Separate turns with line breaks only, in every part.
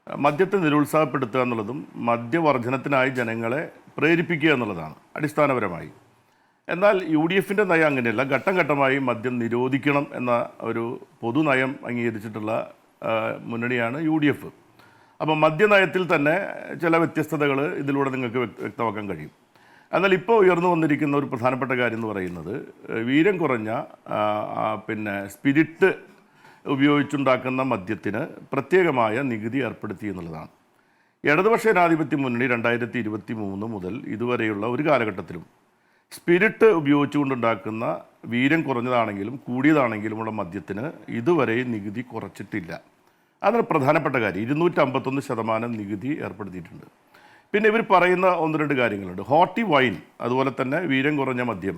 മദ്യത്തെ നിരുത്സാഹപ്പെടുത്തുക എന്നുള്ളതും മദ്യവർജനത്തിനായി ജനങ്ങളെ പ്രേരിപ്പിക്കുക എന്നുള്ളതാണ് അടിസ്ഥാനപരമായി. എന്നാൽ യു ഡി എഫിൻ്റെ നയം അങ്ങനെയല്ല. ഘട്ടം ഘട്ടമായി മദ്യം നിരോധിക്കണം എന്ന ഒരു പൊതുനയം അംഗീകരിച്ചിട്ടുള്ള മുന്നണിയാണ് യു ഡി എഫ്. അപ്പോൾ മദ്യനയത്തിൽ തന്നെ ചില വ്യത്യസ്തതകൾ ഇതിലൂടെ നിങ്ങൾക്ക് വ്യക്തമാക്കാൻ കഴിയും. എന്നാൽ ഇപ്പോൾ ഉയർന്നു വന്നിരിക്കുന്ന ഒരു പ്രധാനപ്പെട്ട കാര്യം എന്ന് പറയുന്നത് വീര്യം കുറഞ്ഞ സ്പിരിറ്റ് ഉപയോഗിച്ചുണ്ടാക്കുന്ന മദ്യത്തിന് പ്രത്യേകമായ നികുതി ഏർപ്പെടുത്തി എന്നുള്ളതാണ്. ഇടതുപക്ഷ ജനാധിപത്യ മുന്നണി 2023 മുതൽ ഇതുവരെയുള്ള ഒരു കാലഘട്ടത്തിലും സ്പിരിറ്റ് ഉപയോഗിച്ചുകൊണ്ടുണ്ടാക്കുന്ന വീര്യം കുറഞ്ഞതാണെങ്കിലും കൂടിയതാണെങ്കിലുമുള്ള മദ്യത്തിന് ഇതുവരെ നികുതി കുറച്ചിട്ടില്ല. അതാണ് പ്രധാനപ്പെട്ട കാര്യം. 251% നികുതി ഏർപ്പെടുത്തിയിട്ടുണ്ട്. പിന്നെ ഇവർ പറയുന്ന ഒന്ന് രണ്ട് കാര്യങ്ങളുണ്ട്. ഹോട്ടി വൈൻ, അതുപോലെ തന്നെ വീര്യം കുറഞ്ഞ മദ്യം,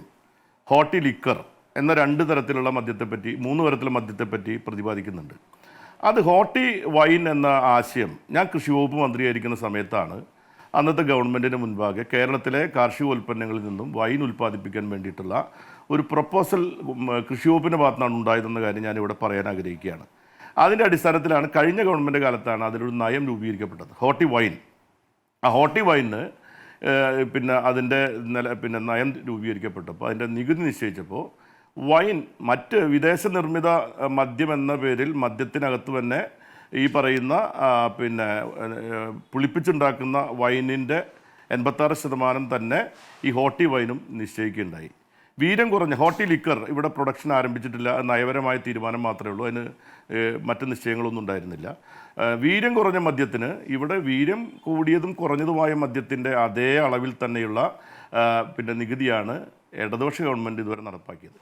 ഹോട്ടി ലിക്കർ എന്ന 2 തരത്തിലുള്ള മദ്യത്തെപ്പറ്റി 3 തരത്തിലുള്ള മദ്യത്തെപ്പറ്റി പ്രതിപാദിക്കുന്നുണ്ട്. അത് ഹോട്ടി വൈൻ എന്ന ആശയം ഞാൻ കൃഷി വകുപ്പ് മന്ത്രിയായിരിക്കുന്ന സമയത്താണ് അന്നത്തെ ഗവൺമെൻറ്റിന് മുൻപാകെ കേരളത്തിലെ കാർഷിക ഉൽപ്പന്നങ്ങളിൽ നിന്നും വൈൻ ഉൽപ്പാദിപ്പിക്കാൻ വേണ്ടിയിട്ടുള്ള ഒരു പ്രപ്പോസൽ കൃഷി വകുപ്പിൻ്റെ ഭാഗത്താണ് ഉണ്ടായതെന്ന കാര്യം ഞാനിവിടെ പറയാൻ ആഗ്രഹിക്കുകയാണ്. അതിൻ്റെ അടിസ്ഥാനത്തിലാണ് കഴിഞ്ഞ ഗവൺമെൻറ് കാലത്താണ് അതിലൊരു നയം രൂപീകരിക്കപ്പെട്ടത്, ഹോട്ടി വൈൻ. ആ ഹോട്ടി വൈനിന് അതിൻ്റെ നയം രൂപീകരിക്കപ്പെട്ടപ്പോൾ അതിൻ്റെ നികുതി നിശ്ചയിച്ചപ്പോൾ വൈൻ മറ്റ് വിദേശ നിർമ്മിത മദ്യം എന്ന പേരിൽ മദ്യത്തിനകത്ത് തന്നെ ഈ പറയുന്ന പുളിപ്പിച്ചുണ്ടാക്കുന്ന വൈനിൻ്റെ 86% തന്നെ ഈ ഹോട്ടി വൈനും നിശ്ചയിക്കുകയുണ്ടായി. വീര്യം കുറഞ്ഞ ഹോട്ടി ലിക്കർ ഇവിടെ പ്രൊഡക്ഷൻ ആരംഭിച്ചിട്ടില്ല. നയപരമായ തീരുമാനം മാത്രമേ ഉള്ളൂ. അതിന് മറ്റ് നിശ്ചയങ്ങളൊന്നും ഉണ്ടായിരുന്നില്ല. വീര്യം കുറഞ്ഞ മദ്യത്തിന് ഇവിടെ വീര്യം കൂടിയതും കുറഞ്ഞതുമായ മദ്യത്തിൻ്റെ അതേ അളവിൽ തന്നെയുള്ള നികുതിയാണ് ഇടതുപക്ഷ ഗവൺമെൻറ് ഇതുവരെ നടപ്പാക്കിയത്.